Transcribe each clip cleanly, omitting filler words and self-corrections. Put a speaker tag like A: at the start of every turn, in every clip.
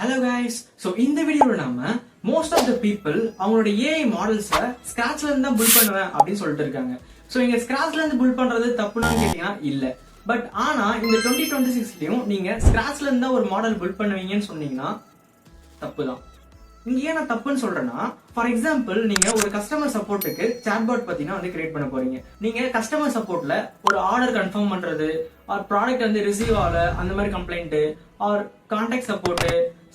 A: Hello guys. So இந்த வீடியோல நாம most of the people அவங்களோட AI மாடல்ஸை ஸ்கிராச்ல இருந்து தான் பில்ட் பண்ணுவேன் அப்படின்னு சொல்லிட்டு இருக்காங்க. ஸோ இங்க ஸ்கிராச்ல இருந்து பில்ட் பண்றது தப்புன்னு கேட்டீங்கன்னா இல்ல. பட் ஆனா இந்த 2026லயும் நீங்க ஸ்கிராச்ல இருந்து தான் ஒரு மாடல் பில்ட் பண்ணுவீங்கன்னு சொன்னீங்கன்னா தப்பு தான். இங்க ஏன் நான் தப்புன்னு சொல்றேன்னா, ஃபார் எக்ஸாம்பிள் நீங்க ஒரு கஸ்டமர் சப்போர்ட்டுக்கு சாட்பாட் பாத்தீங்கன்னா வந்து கிரியேட் பண்ண போறீங்க. நீங்க கஸ்டமர் சப்போர்ட்ல ஒரு ஆர்டர் கன்ஃபார்ம் பண்றது, ஆர் ப்ராடக்ட் வந்து ரிசீவ் ஆகல அந்த மாதிரி complaint, or contact support,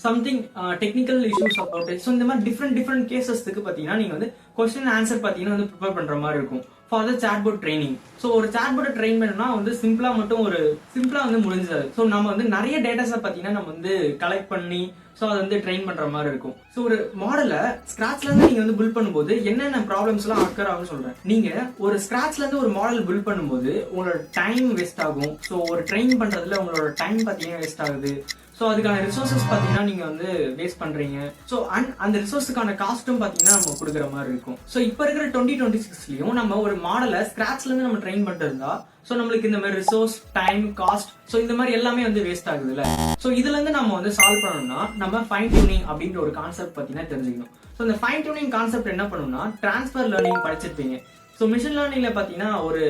A: something technical issue support. So இந்த மாதிரி டிஃப்ரெண்ட் கேசஸ்க்கு பாத்தீங்கன்னா நீங்க வந்து கொஸ்டின் ஆன்சர் பாத்தீங்கன்னா வந்து ப்ரிப்பேர் பண்ற மாதிரி இருக்கும் for the chatbot training. So ஒரு சாட்பாட்டை ட்ரெயின் பண்ணா வந்து சிம்பிளா வந்து முடிஞ்சது. ஸோ நம்ம வந்து நிறைய டேட்டாஸை பாத்தீங்கன்னா நம்ம வந்து கலெக்ட் பண்ணி ஸோ அதை வந்து ட்ரெயின் பண்ற மாதிரி இருக்கும். ஸோ ஒரு மாடலை ஸ்கிராச்ல இருந்து நீங்க வந்து பில்ட் பண்ணும்போது என்னென்ன ப்ராப்ளம்ஸ் எல்லாம் அக்கர் ஆகும்னு சொல்றேன். நீங்க ஒரு ஸ்கிராச்ல இருந்து ஒரு மாடல் பில்ட் பண்ணும்போது உங்களோட டைம் வேஸ்ட் ஆகும். ஸோ ஒரு ட்ரெயின் பண்றதுல உங்களோட டைம் பாத்தீங்கன்னா வேஸ்ட் ஆகுது. ஸோ அதுக்கான ரிசோர்சஸ் பாத்தீங்கன்னா நீங்க வந்து வேஸ்ட் பண்றீங்க. ஸோ அந்த ரிசோர்ஸுக்கான காஸ்ட்டும் பாத்தீங்கன்னா நம்ம கொடுக்குற மாதிரி இருக்கும். ஸோ இப்போ இருக்கிற 2026லயும் நம்ம ஒரு மாடலை ஸ்கிராச்ல இருந்து நம்ம ட்ரெயின் பண்ணிட்டு இருந்தா ஸோ நம்மளுக்கு இந்த மாதிரி ரிசோர்ஸ், டைம், காஸ்ட், ஸோ இந்த மாதிரி எல்லாமே வந்து வேஸ்ட் ஆகுதுல்ல. ஸோ இதுல இருந்து நம்ம வந்து சால்வ் பண்ணணும்னா நம்ம ஃபைன் டியூனிங் அப்படின்ற ஒரு கான்செப்ட் பாத்தீங்கன்னா தெரிஞ்சுக்கணும். ஸோ இந்த ஃபைன் டியூனிங் கான்செப்ட் என்ன பண்ணணும்னா, டிரான்ஸ்ஃபர் லேர்னிங் படிச்சிருப்பீங்க. ஸோ மிஷின் லேர்னிங்ல பாத்தீங்கன்னா ஒரு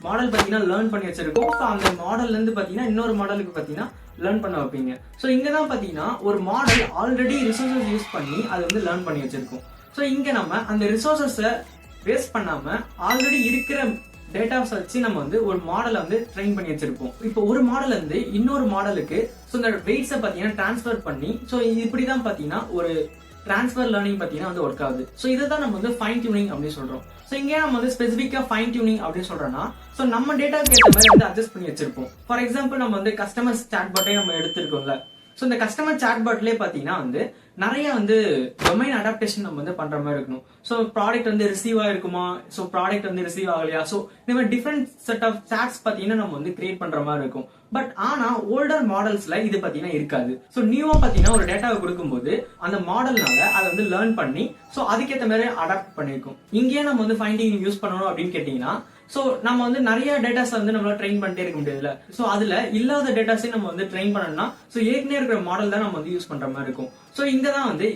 A: மாடல் பாத்தீங்கன்னா லேர்ன் பண்ணி வச்சிருக்கோம். ஸோ அந்த மாடல்ல இருந்து பாத்தீங்கன்னா இன்னொரு மாடலுக்கு பாத்தீங்கன்னா லேர்ன் பண்ண வைப்பீங்க. ஸோ இங்க தான் பாத்தீங்கன்னா ஒரு மாடல் ஆல்ரெடி ரிசோர்சஸ் யூஸ் பண்ணி அது வந்து லேர்ன் பண்ணி வச்சிருக்கோம். ஸோ இங்க நம்ம அந்த ரிசோர்சஸை வேஸ்ட் பண்ணாம ஆல்ரெடி இருக்கிற டேட்டாஸ் வச்சு நம்ம வந்து ஒரு மாடலை வந்து ட்ரெயின் பண்ணி வச்சிருப்போம். இப்போ ஒரு மாடல் இருந்து இன்னொரு மாடலுக்கு ஸோ இந்த வெயிட்ஸை பாத்தீங்கன்னா டிரான்ஸ்ஃபர் பண்ணி ஸோ இப்படிதான் பாத்தீங்கன்னா ஒரு டிரான்ஸ்ஃபர் லேர்னிங் பாத்தீங்கன்னா வந்து ஒர்க் ஆகுது. ஸோ இதை தான் நம்ம வந்து ஃபைன் டியூனிங் அப்படின்னு சொல்றோம். ஸோ இங்கே நம்ம வந்து ஸ்பெசிஃபிக்கா ஃபைன் டியூனிங் அப்படின்னு சொல்றோம்னா, ஸோ நம்ம டேட்டாக்கு ஏற்ற மாதிரி வந்து அட்ஜஸ்ட் பண்ணி வச்சிருப்போம். ஃபார் எக்ஸாம்பிள் நம்ம வந்து கஸ்டமர் சாட்பாட்டே நம்ம எடுத்திருக்கோம்ல. ஸோ இந்த கஸ்டமர் சாட்பாட்லேயே பாத்தீங்கன்னா வந்து நிறைய வந்து டொமைன் அடாப்டேஷன் நம்ம வந்து பண்ற மாதிரி இருக்கணும். ஸோ ப்ராடக்ட் வந்து ரிசீவ் ஆயிருக்குமா, ஸோ ப்ராடக்ட் வந்து ரிசீவ் ஆகலையா, ஸோ இந்த மாதிரி டிஃப்ரெண்ட் செட் ஆஃப் சாட்ஸ் பாத்தீங்கன்னா நம்ம வந்து கிரியேட் பண்ற மாதிரி இருக்கும். பட் ஆனா ஓல்டர் மாடல்ஸ்ல இது பாத்தீங்கன்னா இருக்காது. ஸோ நியூவா பாத்தீங்கன்னா ஒரு டேட்டாவை கொடுக்கும்போது அந்த மாடல்னால அதை வந்து லேர்ன் பண்ணி ஸோ அதுக்கேற்ற மாதிரி அடாப்ட் பண்ணிருக்கும். இங்கேயே நம்ம வந்து ஃபைண்டிங் யூஸ் பண்ணணும் அப்படின்னு கேட்டீங்கன்னா, சோ நம்ம வந்து நிறைய டேட்டாஸ் வந்து நம்மளால ட்ரெயின் பண்ணிட்டே இருக்க முடியாதுல்ல. சோ அதுல இல்லாத டேட்டாஸே நம்ம வந்து ட்ரெயின் பண்ணணும்னா சோ ஏற்கனவே இருக்கிற மாடல் தான் நம்ம வந்து யூஸ் பண்ற மாதிரி இருக்கும். சோ இங்க தான் வந்து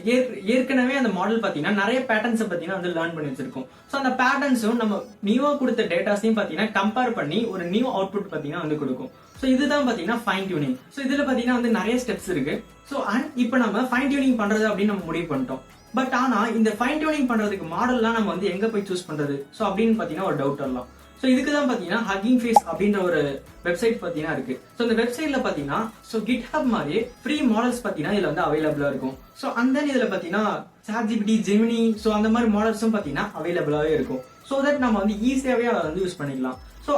A: ஏற்கனவே அந்த மாடல் பாத்தீங்கன்னா நிறைய பேட்டர்ன்ஸ் பாத்தீங்கன்னா வந்து லேர்ன் பண்ணி வச்சிருக்கோம். சோ அந்த பேட்டர்ன்ஸும் நம்ம நியூவா கொடுத்த டேட்டாஸையும் பாத்தீங்கன்னா கம்பேர் பண்ணி ஒரு நியூ அவுட்புட் பாத்தீங்கன்னா வந்து கொடுக்கும். சோ இதுதான் பாத்தீங்கன்னா ஃபைன் டியூனிங். சோ இதுல பாத்தீங்கன்னா வந்து நிறைய ஸ்டெப்ஸ் இருக்கு. சோ அண்ட் இப்போ நம்ம ஃபைன் டியூனிங் பண்றது அப்படின்னு நம்ம முடிவு பண்ணிட்டோம். பட் ஆனா இந்த ஃபைன் டியூனிங் பண்றதுக்கு மாடல்லாம் நம்ம வந்து எங்க போய் சூஸ் பண்றது சோ அப்படின்னு பாத்தீங்கன்னா ஒரு டவுட் வரலாம். ஸோ இதுக்கு தான் பார்த்தீங்கன்னா ஹக்கிங் ஃபேஸ் அப்படின்ற ஒரு வெப்சைட் பார்த்தீங்கன்னா இருக்கு. ஸோ இந்த வெப்சைட்ல பார்த்தீங்கன்னா ஸோ GitHub மாதிரி ஃப்ரீ மாடல்ஸ் பார்த்தீங்கன்னா இதில் வந்து அவைலபிளா இருக்கும். ஸோ அந்த இதில் பார்த்தீங்கன்னா ChatGPT, Gemini, ஸோ அந்த மாதிரி மாடல்ஸும் பார்த்தீங்கன்னா அவைலபிளாகவே இருக்கும். ஸோ தட் நம்ம வந்து ஈஸியாகவே அதை வந்து யூஸ் பண்ணிக்கலாம். ஸோ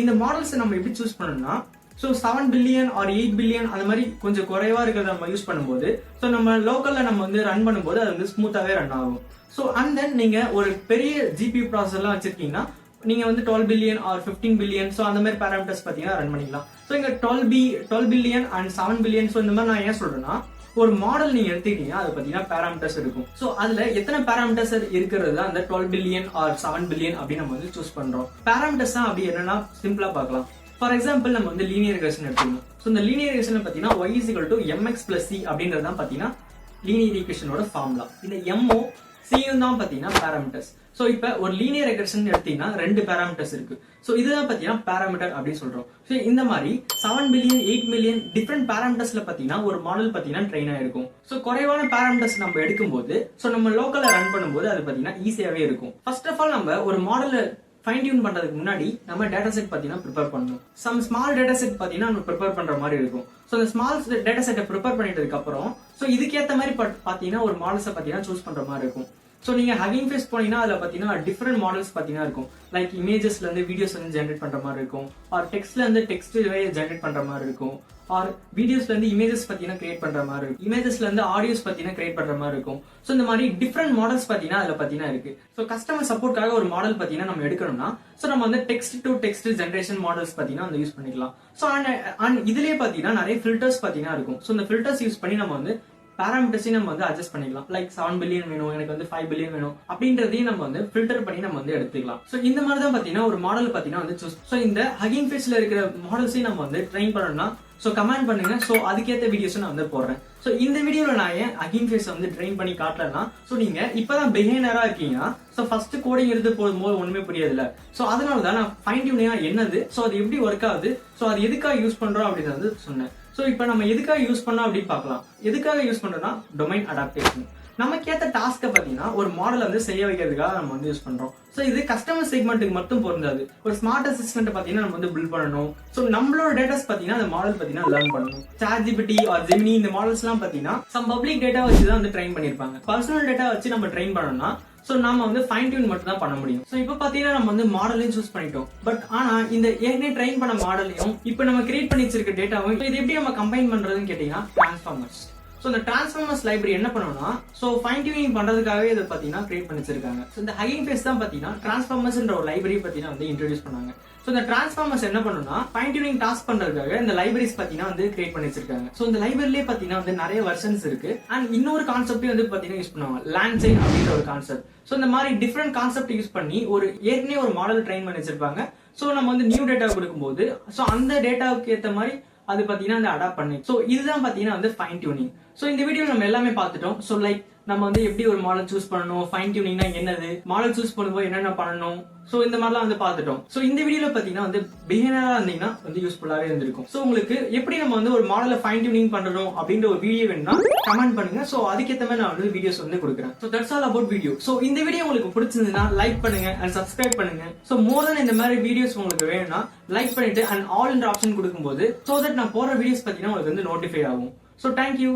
A: இந்த மாடல்ஸை நம்ம எப்படி சூஸ் பண்ணணும்னா, ஸோ 7 பில்லியன் ஆர் 8 பில்லியன் அந்த மாதிரி கொஞ்சம் குறைவா இருக்கிறத நம்ம யூஸ் பண்ணும்போது ஸோ நம்ம லோக்கல்ல நம்ம வந்து ரன் பண்ணும்போது அது வந்து ஸ்மூத்தாகவே ரன் ஆகும். ஸோ அண்ட் தென் நீங்க ஒரு பெரிய GPU ப்ராசஸ் எல்லாம் வச்சிருக்கீங்கன்னா நீங்க வந்து 12 பில்லியன் ஆர் 15 பில்லியன் ஸோ அந்த மாதிரி பேராமீட்டர்ஸ் பார்த்தீங்கன்னா ரன் பண்ணிக்கலாம். ஸோ இங்க 12 பில்லியன் அண்ட் 7 பில்லியன் ஸோ இந்த மாதிரி நான் ஏன் சொல்றேன்னா, ஒரு மாடல் நீங்க எடுத்துக்கிட்டீங்கன்னா அது பாத்தீங்கன்னா பேராமீட்டர்ஸ் இருக்கும். ஸோ அதுல எத்தனை பேராமீட்டர்ஸ் இருக்கிறது அந்த 12 பில்லியன் ஆர் 7 பில்லியன் அப்படின்னு நம்ம வந்து சூஸ் பண்றோம். பேராமீட்டர்ஸ் தான் அப்படி என்னன்னா சிம்பிளா பார்க்கலாம். ஃபார் எக்ஸாம்பிள் நம்ம வந்து லீனியர் ரெக்ரெஷன் எடுத்துக்கணும். ஸோ இந்த லீனியர் ரெக்ரெஷன் பாத்தீங்கன்னா y = mx + c அப்படின்றது தான் பாத்தீங்கன்னா லீனியர் ஈக்குவேஷனோட ஃபார்முலா. இந்த m-ம் c-யும் தான் பாத்தீங்கன்னா பேராமீட்டர்ஸ். சோ இப்ப ஒரு லீனியர் ரெக்ரெஷன் எடுத்தீங்கன்னா 2 பேராமீட்டர்ஸ் இருக்கு. சோ இதுதான் பாத்தீங்கன்னா பேராமீட்டர் அப்படின்னு சொல்றோம். சோ இந்த மாதிரி 7 பில்லியன் 8 மில்லியன் டிஃப்ரெண்ட் பேராமீட்டர்ஸ்ல பாத்தீங்கன்னா ஒரு மாடல் பாத்தீங்கன்னா ட்ரெயின் ஆயிருக்கும். சோ குறைவான பேராமீட்டர்ஸ் நம்ம எடுக்கும்போது சோ நம்ம லோக்கல்ல ரன் பண்ணும்போது அது பாத்தீங்கன்னா ஈஸியாவே இருக்கும். ஃபர்ஸ்ட் ஆஃப் ஆல் நம்ம ஒரு மாடலை ஃபைன் டியூன் பண்றதுக்கு முன்னாடி நம்ம டேட்டா செட் பாத்தீங்கன்னா ப்ரிப்பேர் பண்ணணும். சம் ஸ்மால் டேட்டா செட் பாத்தீங்கன்னா நம்ம ப்ரிப்பேர் பண்ற மாதிரி இருக்கும். சோ அந்த ஸ்மால் டேட்டா செட்டை ப்ரிப்பேர் பண்ணிட்டதுக்கு அப்புறம் சோ இதுக்கேற்ற மாதிரி பாத்தீங்கன்னா ஒரு மாடல்ஸை பாத்தீங்கன்னா சூஸ் பண்ற மாதிரி இருக்கும். ஸோ நீங்க ஹக்கிங் ஃபேஸ் போனீங்கன்னா அதுல பாத்தீங்கன்னா டிஃப்ரெண்ட் மாடல்ஸ் பாத்தீங்கன்னா இருக்கும். லைக் இமேஜஸ்ல இருந்து வீடியோஸ் வந்து ஜென்ரேட் பண்ற மாதிரி இருக்கும், ஆர் டெக்ஸ்ட்ல இருந்து டெக்ஸ்ட் ஜென்ரேட் பண்ற மாதிரி இருக்கும், ஆர் வீடியோஸ்ல இருந்து இமேஜஸ் பாத்தீங்கன்னா கிரியேட் பண்ற மாதிரி இருக்கும், இமேஜஸ்ல இருந்து ஆடியோஸ் பாத்தீங்கன்னா கிரியேட் பண்ற மாதிரி இருக்கும். ஸோ இந்த மாதிரி டிஃப்ரெண்ட் மாடல்ஸ் பாத்தீங்கன்னா அதுல பாத்தீங்கன்னா இருக்கு. ஸோ கஸ்டமர் சப்போர்ட்காக ஒரு மாடல் பாத்தீங்கன்னா நம்ம எடுக்கணும்னா ஸோ நம்ம வந்து text to text generation models பாத்தீங்கன்னா வந்து யூஸ் பண்ணிக்கலாம். ஸோ அண்ட் இதுலயே பாத்தீங்கன்னா நிறைய ஃபில்டர்ஸ் பாத்தீங்கன்னா இருக்கும். ஸோ இந்த ஃபில்டர்ஸ் யூஸ் பண்ணி நம்ம வந்து பேராமீட்டர்ஸையும் நம்ம வந்து அட்ஜஸ்ட் பண்ணிக்கலாம். லைக் 7 பில்லியன் வேணும், எனக்கு வந்து 5 பில்லியன் வேணும் அப்படின்றதையும் நம்ம வந்து ஃபில்டர் பண்ணி நம்ம வந்து எடுத்துக்கலாம். சோ இந்த மாதிரி தான் பாத்தீங்கன்னா ஒரு மாடல் பாத்தீங்கன்னா வந்து சூஸ். சோ இந்த ஹக்கிங் ஃபேஸ்ல இருக்கிற மாடல்ஸையும் நம்ம வந்து ட்ரெயின் பண்ணணும்னா சோ கமெண்ட் பண்ணுங்க. சோ அதுக்கேற்ற வீடியோஸ் நான் வந்து போடுறேன். ஸோ இந்த வீடியோல நான் ஏன் அகின் ஃபேஸ் வந்து ட்ரெயின் பண்ணி காட்டலன்னா, ஸோ நீங்க இப்பதான் பிகினரா இருக்கீங்கன்னா, ஸோ ஃபர்ஸ்ட் கோடிங் எடுத்து போகும்போது ஒண்ணுமே புரியாதுல்ல. ஸோ அதனால தான் நான் ஃபைன் டியூனிங்கா என்னது, ஸோ அது எப்படி ஒர்க் ஆகுது, ஸோ அது எதுக்காக யூஸ் பண்றோம் அப்படின்னு வந்து சொன்னேன். ஸோ இப்போ நம்ம எதுக்காக யூஸ் பண்ணோம் அப்படின்னு பார்க்கலாம். எதுக்காக யூஸ் பண்றோம்னா டொமைன் அடாப்டேஷன். நமக்கு ஏற்ற டாஸ்க்கை பார்த்தீங்கன்னா ஒரு மாடலை வந்து செய்ய வைக்கிறதுக்காக நம்ம வந்து யூஸ் பண்றோம். ஸோ இது கஸ்டமர் செக்மெண்ட்டுக்கு மட்டும் பொருந்தாது. ஒரு ஸ்மார்ட் அசிஸ்டன்ட் பார்த்தீங்கன்னா நம்ம வந்து பில்ட் பண்ணணும். ஸோ நம்மளோட டேட்டாஸ் பார்த்தீங்கன்னா அந்த மாடல் பார்த்தீங்கன்னா லேர்ன் பண்ணணும். ChatGPT ஆர் Gemini இந்த மாடல்ஸ்லாம் பார்த்தீங்கன்னா சம் பப்ளிக் டேட்டா வச்சு தான் வந்து ட்ரெயின் பண்ணியிருப்பாங்க. பர்சனல் டேட்டா வச்சு நம்ம ட்ரெயின் பண்ணோம்னா சோ நாம வந்து ஃபைன் டியூன் மட்டும் தான் பண்ண முடியும். சோ இப்போ பாத்தீங்கன்னா நம்ம வந்து மாடலையும் சூஸ் பண்ணிட்டோம். பட் ஆனா இந்த ஏற்கனவே ட்ரெயின் பண்ண மாடலையும் இப்போ நம்ம கிரியேட் பண்ணி வச்சிருக்க டேட்டாவும் இது எப்படி நம்ம கம்பைன் பண்றதுன்னு கேட்டீங்கன்னா டிரான்ஸ்ஃபார்மர்ஸ். ஸோ இந்த டிரான்ஸ்ஃபார்மர்ஸ் லைப்ரரி என்ன பண்ணுவோம்னா, ஸோ ஃபைன் டியூனிங் பண்றதுக்காகவே இதை பார்த்தீங்கன்னா கிரியேட் பண்ணி வச்சிருக்காங்க. ஸோ இந்த ஹகிங் ஃபேஸ் தான் பார்த்தீங்கன்னா டிரான்ஸ்ஃபார்மர்ஸ்ன்ற ஒரு லைப்ரரி பார்த்தீங்கன்னா வந்து இன்ட்ரோடியூஸ் பண்ணாங்க. ஸோ இந்த டிரான்ஸ்ஃபார்மர்ஸ் என்ன பண்ணுன்னா ஃபைன் டியூனிங் டாஸ்க் பண்றதுக்காக இந்த லைப்ரரிஸ் பார்த்தீங்கன்னா வந்து கிரியேட் பண்ணி வச்சிருக்காங்க. ஸோ இந்த லைப்ரரியிலே பார்த்தீங்கன்னா வந்து நிறைய வெர்ஷன்ஸ் இருக்கு. அண்ட் இன்னொரு கான்செப்டே வந்து பார்த்தீங்கன்னா யூஸ் பண்ணுவாங்க, லேண்ட் சைன் அப்படின்ற ஒரு கான்செப்ட். ஸோ இந்த மாதிரி டிஃப்ரெண்ட் கான்செப்ட் யூஸ் பண்ணி ஏற்கனவே ஒரு மாடல் ட்ரெயின் பண்ணி வச்சிருப்பாங்க. ஸோ நம்ம வந்து நியூ டேட்டா கொடுக்கும்போது ஸோ அந்த டேட்டாவுக்கு ஏற்ற மாதிரி அது பாத்தீங்கன்னா அந்த அடாப்ட் பண்ணி. சோ இதுதான் பாத்தீங்கன்னா வந்து ஃபைன் டியூனிங். சோ இந்த வீடியோல நம்ம எல்லாமே பார்த்துட்டோம். சோ லைக் நம்ம வந்து எப்படி ஒரு மாடல் சூஸ் பண்ணணும், ஃபைன் டியூனிங்னா என்னது, மாடல் சூஸ் பண்ணும்போது என்னென்ன பண்ணணும், சோ இந்த மாதிரிலாம் வந்து பார்த்துட்டோம். சோ இந்த வீடியோல பாத்தீங்கன்னா வந்து பிகினரா இருந்தீங்கன்னா வந்து யூஸ்ஃபுல்லாவே இருந்திருக்கும். சோ உங்களுக்கு எப்படி நம்ம வந்து ஒரு மாடலை ஃபைன் டியூனிங் பண்றோம் அப்படின்ற ஒரு வீடியோ வேணும்னா கமெண்ட் பண்ணுங்க. சோ அதுக்கேற்ற மாதிரி நான் வந்து வீடியோஸ் வந்து கொடுக்குறேன். So that's all about video. So இந்த வீடியோ உங்களுக்கு பிடிச்சிருந்ததுன்னா லைக் பண்ணுங்க அண்ட் சப்ஸ்கிரைப் பண்ணுங்க. சோ மோர் தென் இந்த மாதிரி வீடியோஸ் உங்களுக்கு வேணும்னா லைக் பண்ணிட்டு அண்ட் ஆல் என்ற ஆப்ஷன் கொடுக்கும்போது சோ தட் நான் போற வீடியோஸ் பாத்தீங்கன்னா உங்களுக்கு வந்து நோட்டிஃபை ஆகும். So thank you.